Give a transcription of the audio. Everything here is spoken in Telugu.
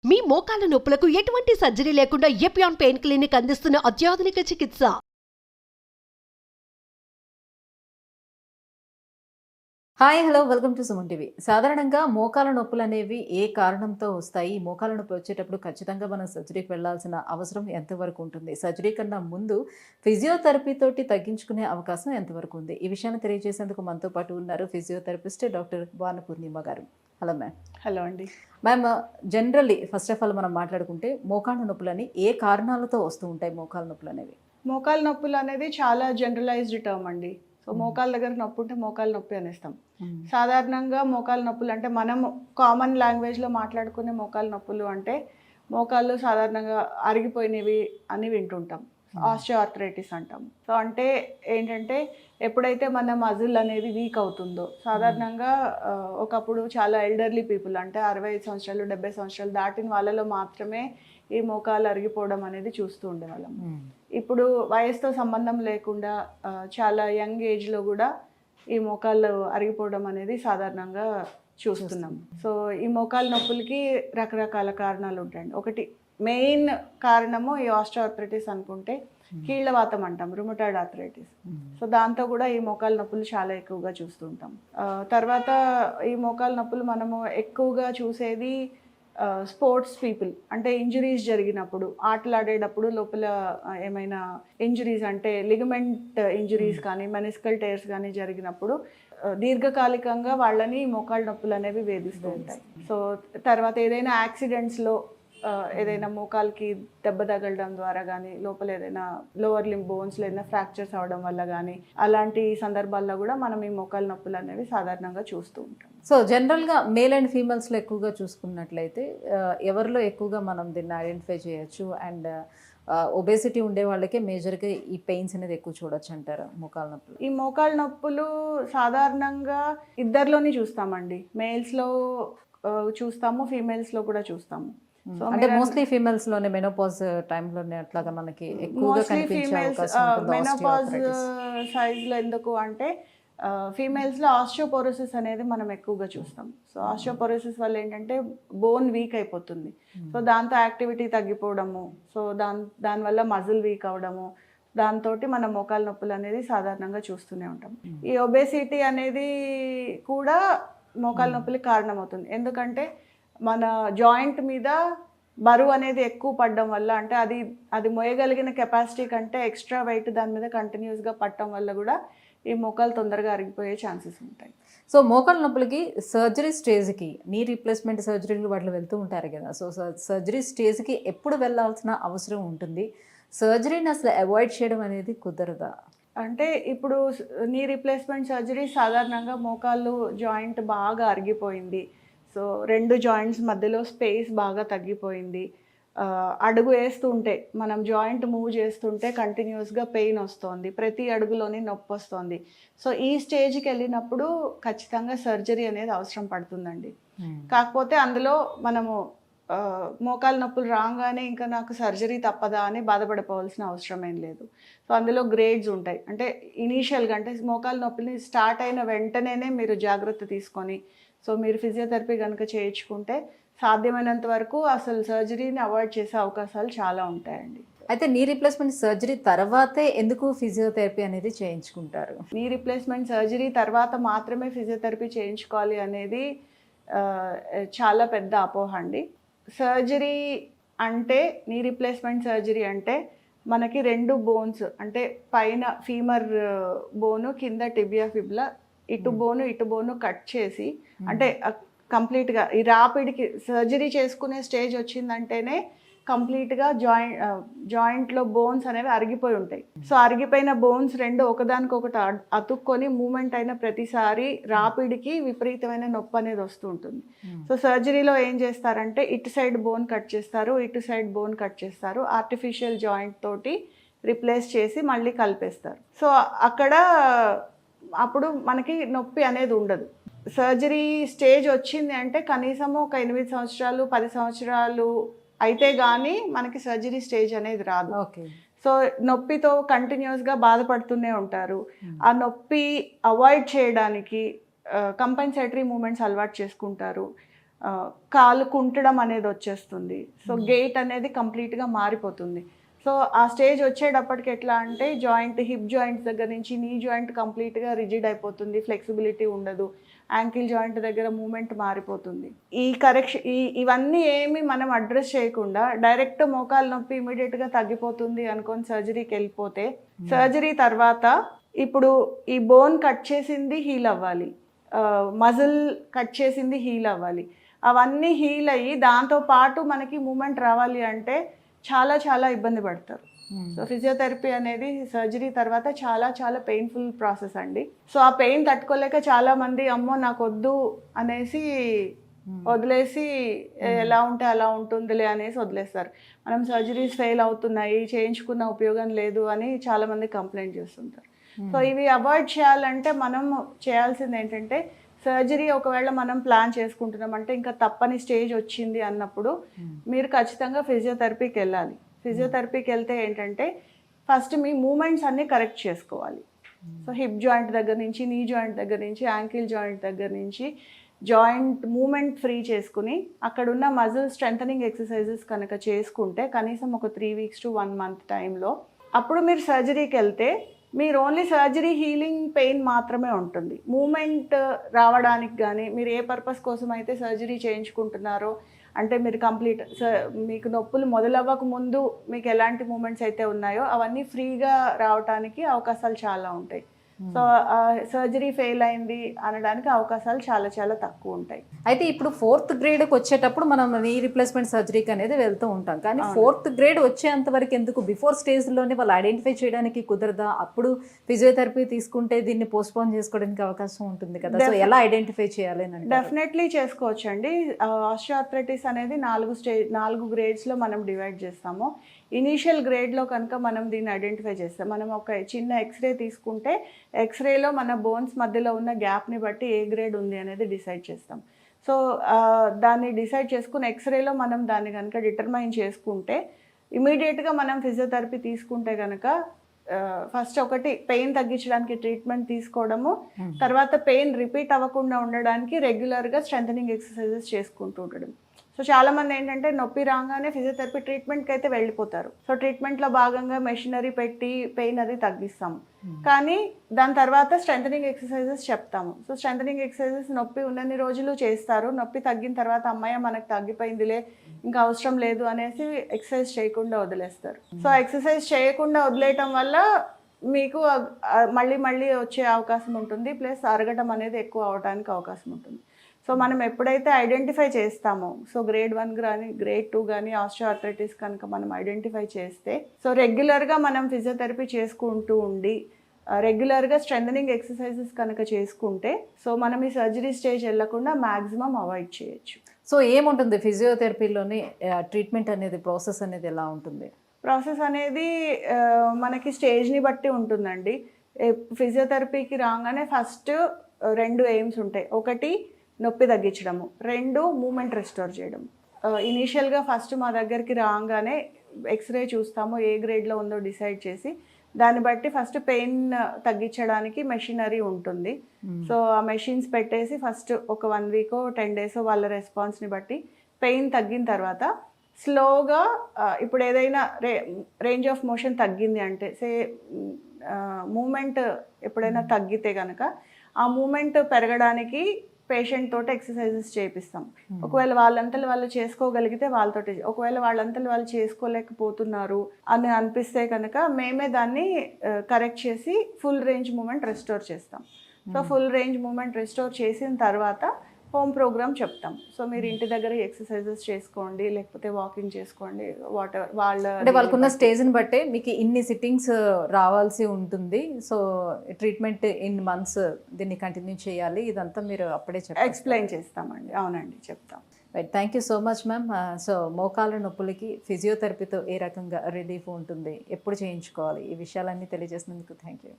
మీ మోకాల నొప్పులకు ఎటువంటి సర్జరీ లేకుండా ఎపియాన్ పెయిన్ క్లినిక్ అందిస్తున్న అత్యాధునిక చికిత్స. Hi hello welcome to Suman TV. సాధారణంగా మోకాల నొప్పులు అనేవి ఏ కారణంతో వస్తాయి? మోకాల నొప్పి వచ్చేటప్పుడు ఖచ్చితంగా మనం సర్జరీకి వెళ్లాల్సిన అవసరం ఎంతవరకు ఉంటుంది? సర్జరీ కన్నా ముందు ఫిజియోథెరపీ తోటి తగ్గించుకునే అవకాశం ఎంతవరకు ఉంది? ఈ విషయాన్ని తెలియజేసేందుకు మనతో పాటు ఉన్నారు ఫిజియోథెరపిస్ట్ డాక్టర్ భానుపూర్ణిమ గారు. Hello ma'am. హలో అండి ma'am, generally first of all మనం మాట్లాడుకుంటే మోకాళ్ళ నొప్పులని ఏ కారణాలతో వస్తూ ఉంటాయి? మోకాళ్ళ నొప్పులు అనేవి మోకాలు నొప్పులు అనేది చాలా జనరలైజ్డ్ టర్మ్ అండి. సో మోకాళ్ళ దగ్గర నొప్పి ఉంటే మోకాలు నొప్పి అనేస్తాం. సాధారణంగా మోకాలు నొప్పులు అంటే మనం కామన్ లాంగ్వేజ్లో మాట్లాడుకునే మోకాలు నొప్పులు అంటే మోకాళ్ళు సాధారణంగా అరిగిపోయినవి అని వింటుంటాం. ఆస్టియోఆర్థరైటిస్ అంటాం. సో అంటే ఏంటంటే ఎప్పుడైతే మన మజిల్ అనేది వీక్ అవుతుందో, సాధారణంగా ఒకప్పుడు చాలా ఎల్డర్లీ పీపుల్ అంటే 65 సంవత్సరాలు 70 సంవత్సరాలు దాటిన వాళ్ళలో మాత్రమే ఈ మోకాలు అరిగిపోవడం అనేది చూస్తూ ఉండేవాళ్ళం. ఇప్పుడు వయసుతో సంబంధం లేకుండా చాలా యంగ్ ఏజ్లో కూడా ఈ మోకాళ్ళు అరిగిపోవడం అనేది సాధారణంగా చూస్తున్నాం. సో ఈ మోకాలు నొప్పులకి రకరకాల కారణాలు ఉంటాయండి. ఒకటి మెయిన్ కారణము ఈ ఆస్టియోఆర్థరైటిస్ అనుకుంటే కీళ్ళవాతం అంటాం, రుమటాయిడ్ ఆర్థరైటిస్. సో దాంతో కూడా ఈ మోకాలు నొప్పులు చాలా ఎక్కువగా చూస్తుంటాం. తర్వాత ఈ మోకాలు నొప్పులు మనము ఎక్కువగా చూసేది స్పోర్ట్స్ పీపుల్ అంటే ఇంజరీస్ జరిగినప్పుడు, ఆటలు ఆడేటప్పుడు లోపల ఏమైనా ఇంజరీస్ అంటే లిగమెంట్ ఇంజరీస్ కానీ మెనిస్కల్ టైర్స్ కానీ జరిగినప్పుడు దీర్ఘకాలికంగా వాళ్ళని మోకాళ్ళ నొప్పులు అనేవి వేధిస్తూ ఉంటాయి. సో తర్వాత ఏదైనా యాక్సిడెంట్స్లో ఏదైనా మోకాలకి దెబ్బ తగలడం ద్వారా కానీ, లోపల ఏదైనా లోవర్ లింబ్ బోన్స్లో ఏదైనా ఫ్రాక్చర్స్ అవ్వడం వల్ల కానీ, అలాంటి సందర్భాల్లో కూడా మనం ఈ మోకాలు నొప్పులు అనేవి సాధారణంగా చూస్తూ ఉంటాం. సో జనరల్గా మేల్ అండ్ ఫీమేల్స్లో ఎక్కువగా చూసుకున్నట్లయితే ఎవరిలో ఎక్కువగా మనం దీన్ని ఐడెంటిఫై చేయొచ్చు? అండ్ ఒబేసిటీ ఉండే వాళ్ళకే మేజర్గా ఈ పెయిన్స్ అనేది ఎక్కువ చూడొచ్చు అంటారు మోకాళ్ళ నొప్పులు? ఈ మోకాళ్ళ నొప్పులు సాధారణంగా ఇద్దరిలోని చూస్తామండి. మేల్స్లో చూస్తాము, ఫీమేల్స్లో కూడా చూస్తాము. అంటే మోస్ట్లీ ఫీమేల్స్ లోనే మెనోపాజ్ టైంలోనే అట్లాగా మనకి ఎక్కువగా కనిపించే అవకాశం ఉంటుంది. మెనోపాజ్ సైజ్లో ఎందుకు అంటే ఫీమేల్స్లో ఆస్టియోపోరోసిస్ అనేది మనం ఎక్కువగా చూస్తాం. సో ఆస్టియోపోరోసిస్ వల్ల ఏంటంటే బోన్ వీక్ అయిపోతుంది. సో దాంతో యాక్టివిటీ తగ్గిపోవడము, సో దానివల్ల మజిల్ వీక్ అవడము, దాంతో మన మోకాల నొప్పులు అనేది సాధారణంగా చూస్తూనే ఉంటాం. ఈ ఒబేసిటీ అనేది కూడా మోకాల నొప్పులకి కారణమవుతుంది. ఎందుకంటే మన జాయింట్ మీద బరువు అనేది ఎక్కువ పడడం వల్ల, అంటే అది మోయగలిగిన కెపాసిటీ కంటే ఎక్స్ట్రా వెయిట్ దాని మీద కంటిన్యూస్గా పడటం వల్ల కూడా ఈ మోకాలు తొందరగా అరిగిపోయే ఛాన్సెస్ ఉంటాయి. సో మోకాల నొప్పులకి సర్జరీ స్టేజ్కి, నీ రీప్లేస్మెంట్ సర్జరీలు వాటిలో వెళ్తూ ఉంటారు కదా, సో సర్జరీ స్టేజ్కి ఎప్పుడు వెళ్ళాల్సిన అవసరం ఉంటుంది? సర్జరీని అసలు అవాయిడ్ చేయడం అనేది కుదరదా? అంటే ఇప్పుడు నీ రీప్లేస్మెంట్ సర్జరీ సాధారణంగా మోకాళ్ళు జాయింట్ బాగా అరిగిపోయింది, సో రెండు జాయింట్స్ మధ్యలో స్పేస్ బాగా తగ్గిపోయింది, అడుగు వేస్తుంటే మనం జాయింట్ మూవ్ చేస్తుంటే కంటిన్యూస్గా పెయిన్ వస్తుంది, ప్రతి అడుగులోని నొప్పి వస్తుంది. సో ఈ స్టేజ్కి వెళ్ళినప్పుడు ఖచ్చితంగా సర్జరీ అనేది అవసరం పడుతుందండి. కాకపోతే అందులో మనము మోకాలు నొప్పులు రాగానే ఇంకా నాకు సర్జరీ తప్పదా అని బాధపడిపోవాల్సిన అవసరం ఏం లేదు. సో అందులో గ్రేడ్స్ ఉంటాయి. అంటే ఇనీషియల్గా అంటే మోకాలు నొప్పిని స్టార్ట్ అయిన వెంటనే మీరు జాగ్రత్త తీసుకొని, సో మీరు ఫిజియోథెరపీ కనుక చేయించుకుంటే సాధ్యమైనంత వరకు అసలు సర్జరీని అవాయిడ్ చేసే అవకాశాలు చాలా ఉంటాయండి. అయితే నీ రీప్లేస్మెంట్ సర్జరీ తర్వాతే ఎందుకు ఫిజియోథెరపీ అనేది చేయించుకుంటారు? నీ రీప్లేస్మెంట్ సర్జరీ తర్వాత మాత్రమే ఫిజియోథెరపీ చేయించుకోవాలి అనేది చాలా పెద్ద అపోహ అండి. సర్జరీ అంటే, నీ రీప్లేస్మెంట్ సర్జరీ అంటే మనకి రెండు బోన్స్ అంటే పైన ఫీమర్ బోను, కింద టిబియా ఫిబ్లా, ఇటు బోను కట్ చేసి, అంటే కంప్లీట్గా ఈ రాపిడికి సర్జరీ చేసుకునే స్టేజ్ వచ్చిందంటేనే కంప్లీట్గా జాయింట్లో బోన్స్ అనేవి అరిగిపోయి ఉంటాయి. సో అరిగిపోయిన బోన్స్ రెండు ఒకదానికొకటి అతుక్కొని మూమెంట్ అయిన ప్రతిసారి రాపిడికి విపరీతమైన నొప్పి అనేది వస్తూ ఉంటుంది. సో సర్జరీలో ఏం చేస్తారంటే ఇటు సైడ్ బోన్ కట్ చేస్తారు, ఇటు సైడ్ బోన్ కట్ చేస్తారు, ఆర్టిఫిషియల్ జాయింట్ తోటి రిప్లేస్ చేసి మళ్ళీ కలిపేస్తారు. సో అప్పుడు మనకి నొప్పి అనేది ఉండదు. సర్జరీ స్టేజ్ వచ్చింది అంటే కనీసము ఒక 8 సంవత్సరాలు 10 సంవత్సరాలు అయితే కానీ మనకి సర్జరీ స్టేజ్ అనేది రాదు. సో నొప్పితో కంటిన్యూస్గా బాధపడుతూనే ఉంటారు. ఆ నొప్పి అవాయిడ్ చేయడానికి కంపెన్సేటరీ మూమెంట్స్ అలవాటు చేసుకుంటారు. కాలు కుంటడం అనేది వచ్చేస్తుంది. సో గెయిట్ అనేది కంప్లీట్గా మారిపోతుంది. సో ఆ స్టేజ్ వచ్చేటప్పటికి ఎట్లా అంటే హిప్ జాయింట్స్ దగ్గర నుంచి నీ జాయింట్ కంప్లీట్గా రిజిడ్ అయిపోతుంది, ఫ్లెక్సిబిలిటీ ఉండదు, యాంకిల్ జాయింట్ దగ్గర మూమెంట్ మారిపోతుంది. ఇవన్నీ ఏమి మనం అడ్రస్ చేయకుండా డైరెక్ట్ మోకాలు నొప్పి ఇమీడియట్గా తగ్గిపోతుంది అనుకొని సర్జరీకి వెళ్ళిపోతే, సర్జరీ తర్వాత ఇప్పుడు ఈ బోన్ కట్ చేసింది హీల్ అవ్వాలి, మజిల్ కట్ చేసింది హీల్ అవ్వాలి, అవన్నీ హీల్ అయ్యి దాంతో పాటు మనకి మూమెంట్ రావాలి అంటే చాలా చాలా ఇబ్బంది పడతారు. సో ఫిజియోథెరపీ అనేది సర్జరీ తర్వాత చాలా చాలా పెయిన్ఫుల్ ప్రాసెస్ అండి. సో ఆ పెయిన్ తట్టుకోలేక చాలా మంది అమ్మో నాకు వద్దు అనేసి వదిలేసి ఎలా ఉంటే అలా ఉంటుందిలే అనేసి వదిలేస్తారు. మనం సర్జరీస్ ఫెయిల్ అవుతున్నాయి, చేయించుకున్న ఉపయోగం లేదు అని చాలా మంది కంప్లైంట్ చేస్తుంటారు. సో ఇవి అవాయిడ్ చేయాలంటే మనం చేయాల్సింది ఏంటంటే, సర్జరీ ఒకవేళ మనం ప్లాన్ చేసుకుంటున్నాం అంటే ఇంకా తప్పని స్టేజ్ వచ్చింది అన్నప్పుడు మీరు ఖచ్చితంగా ఫిజియోథెరపీకి వెళ్ళాలి. ఫిజియోథెరపీకి వెళ్తే ఏంటంటే ఫస్ట్ మీ మూమెంట్స్ అన్నీ కరెక్ట్ చేసుకోవాలి. సో హిప్ జాయింట్ దగ్గర నుంచి, నీ జాయింట్ దగ్గర నుంచి, యాంకిల్ జాయింట్ దగ్గర నుంచి జాయింట్ మూమెంట్ ఫ్రీ చేసుకుని అక్కడున్న మజిల్ స్ట్రెంథనింగ్ ఎక్సర్సైజెస్ కనుక చేసుకుంటే కనీసం ఒక 3 weeks to 1 month టైంలో అప్పుడు మీరు సర్జరీకి వెళ్తే మీరు ఓన్లీ సర్జరీ హీలింగ్ పెయిన్ మాత్రమే ఉంటుంది. మూమెంట్ రావడానికి కానీ మీరు ఏ పర్పస్ కోసం అయితే సర్జరీ చేయించుకుంటున్నారో అంటే మీరు మీకు నొప్పులు మొదలవ్వక ముందు మీకు ఎలాంటి మూమెంట్స్ అయితే ఉన్నాయో అవన్నీ ఫ్రీగా రావడానికి అవకాశాలు చాలా ఉంటాయి. సో సర్జరీ ఫెయిల్ అయింది అనడానికి అవకాశాలు చాలా చాలా తక్కువ ఉంటాయి. అయితే ఇప్పుడు 4th గ్రేడ్కి వచ్చేటప్పుడు మనం నీ రీప్లేస్మెంట్ సర్జరీకి అనేది వెళ్తూ ఉంటాం, కానీ 4th గ్రేడ్ వచ్చేంత వరకు ఎందుకు బిఫోర్ స్టేజ్లోనే వాళ్ళు ఐడెంటిఫై చేయడానికి కుదరదా? అప్పుడు ఫిజియోథెరపీ తీసుకుంటే దీన్ని పోస్ట్పోన్ చేసుకోవడానికి అవకాశం ఉంటుంది కదా, సో ఎలా ఐడెంటిఫై చేయాలి అని? డెఫినెట్లీ చేసుకోవచ్చు అండి. ఆస్టియోఆర్థరైటిస్ అనేది 4 గ్రేడ్స్లో మనం డివైడ్ చేస్తాము. ఇనీషియల్ గ్రేడ్లో కనుక మనం దీన్ని ఐడెంటిఫై చేస్తాం, మనం ఒక చిన్న ఎక్స్రే తీసుకుంటే ఎక్స్రేలో మన బోన్స్ మధ్యలో ఉన్న గ్యాప్ని బట్టి ఏ గ్రేడ్ ఉంది అనేది డిసైడ్ చేస్తాం. సో దాన్ని డిసైడ్ చేసుకుని ఎక్స్రేలో మనం దాన్ని కనుక డిటర్మైన్ చేసుకుంటే ఇమీడియట్గా మనం ఫిజియోథెరపీ తీసుకుంటే కనుక ఫస్ట్ ఒకటి పెయిన్ తగ్గించడానికి ట్రీట్మెంట్ తీసుకోవడము, తర్వాత పెయిన్ రిపీట్ అవ్వకుండా ఉండడానికి రెగ్యులర్గా స్ట్రెంథనింగ్ ఎక్సర్సైజెస్ చేసుకుంటూ ఉండడం. సో చాలామంది ఏంటంటే నొప్పి రాగానే ఫిజియోథెరపీ ట్రీట్మెంట్కి అయితే వెళ్ళిపోతారు. సో ట్రీట్మెంట్లో భాగంగా మెషినరీ పెట్టి పెయిన్ అది తగ్గిస్తాము, కానీ దాని తర్వాత స్ట్రెంథనింగ్ ఎక్సర్సైజెస్ చెప్తాము. సో స్ట్రెంథనింగ్ ఎక్సర్సైజెస్ నొప్పి ఉన్నన్ని రోజులు చేస్తారు, నొప్పి తగ్గిన తర్వాత అమ్మాయి మనకు తగ్గిపోయిందిలే ఇంకా అవసరం లేదు అనేసి ఎక్సర్సైజ్ చేయకుండా వదిలేస్తారు. సో ఎక్సర్సైజ్ చేయకుండా వదిలేయటం వల్ల మీకు మళ్ళీ మళ్ళీ వచ్చే అవకాశం ఉంటుంది, ప్లస్ అరగటం అనేది ఎక్కువ అవడానికి అవకాశం ఉంటుంది. సో మనం ఎప్పుడైతే ఐడెంటిఫై చేస్తామో, సో గ్రేడ్ 1 కానీ గ్రేడ్ 2 కానీ ఆస్టియోఆర్థరైటిస్ కనుక మనం ఐడెంటిఫై చేస్తే, సో రెగ్యులర్గా మనం ఫిజియోథెరపీ చేసుకుంటూ ఉండి రెగ్యులర్గా స్ట్రెంథనింగ్ ఎక్సర్సైజెస్ కనుక చేసుకుంటే సో మనం ఈ సర్జరీ స్టేజ్ వెళ్ళకుండా మ్యాక్సిమం అవాయిడ్ చేయొచ్చు. సో ఏముంటుంది ఫిజియోథెరపీలోని ట్రీట్మెంట్ అనేది, ప్రాసెస్ అనేది ఎలా ఉంటుంది? ప్రాసెస్ అనేది మనకి స్టేజ్ని బట్టి ఉంటుందండి. ఫిజియోథెరపీకి రాగానే ఫస్ట్ 2 ఎయిమ్స్ ఉంటాయి. ఒకటి నొప్పి తగ్గించడము, 2 మూమెంట్ రెస్టోర్ చేయడం. ఇనీషియల్గా ఫస్ట్ మా దగ్గరికి రాగానే ఎక్స్రే చూస్తాము, ఏ గ్రేడ్లో ఉందో డిసైడ్ చేసి దాన్ని బట్టి ఫస్ట్ పెయిన్ తగ్గించడానికి మెషినరీ ఉంటుంది. సో ఆ మెషిన్స్ పెట్టేసి ఫస్ట్ ఒక 1 week 10 days వాళ్ళ రెస్పాన్స్ని బట్టి పెయిన్ తగ్గిన తర్వాత స్లోగా ఇప్పుడు ఏదైనా రేంజ్ ఆఫ్ మోషన్ తగ్గింది అంటే మూమెంట్ ఎప్పుడైనా తగ్గితే కనుక ఆ మూమెంట్ పెరగడానికి పేషెంట్ తోటి ఎక్సర్సైజెస్ చేపిస్తాం. ఒకవేళ వాళ్ళంతలో వాళ్ళు చేసుకోగలిగితే వాళ్ళతోటి, ఒకవేళ వాళ్ళంతలో వాళ్ళు చేసుకోలేకపోతున్నారు అని అనిపిస్తే కనుక మేమే దాన్ని కరెక్ట్ చేసి ఫుల్ రేంజ్ మూమెంట్ రెస్టోర్ చేస్తాం. So full range movement restore చేసిన తర్వాత హోమ్ ప్రోగ్రామ్ చెప్తాం. సో మీరు ఇంటి దగ్గర ఎక్సర్సైజెస్ చేసుకోండి, లేకపోతే వాకింగ్ చేసుకోండి, వాటెవర్ అంటే వాళ్ళకున్న స్టేజ్ని బట్టే మీకు ఇన్ని సిట్టింగ్స్ రావాల్సి ఉంటుంది. సో ట్రీట్మెంట్ ఇన్ మంత్స్ దీన్ని కంటిన్యూ చేయాలి, ఇదంతా మీరు అప్పుడే ఎక్స్ప్లెయిన్ చేస్తామండి. అవునండి, చెప్తాం. Right, thank you so much ma'am. So మోకాళ్ళ నొప్పులకి ఫిజియోథెరపీతో ఏ రకంగా రిలీఫ్ ఉంటుంది, ఎప్పుడు చేయించుకోవాలి, ఈ విషయాలన్నీ తెలియజేసినందుకు థ్యాంక్ యూ.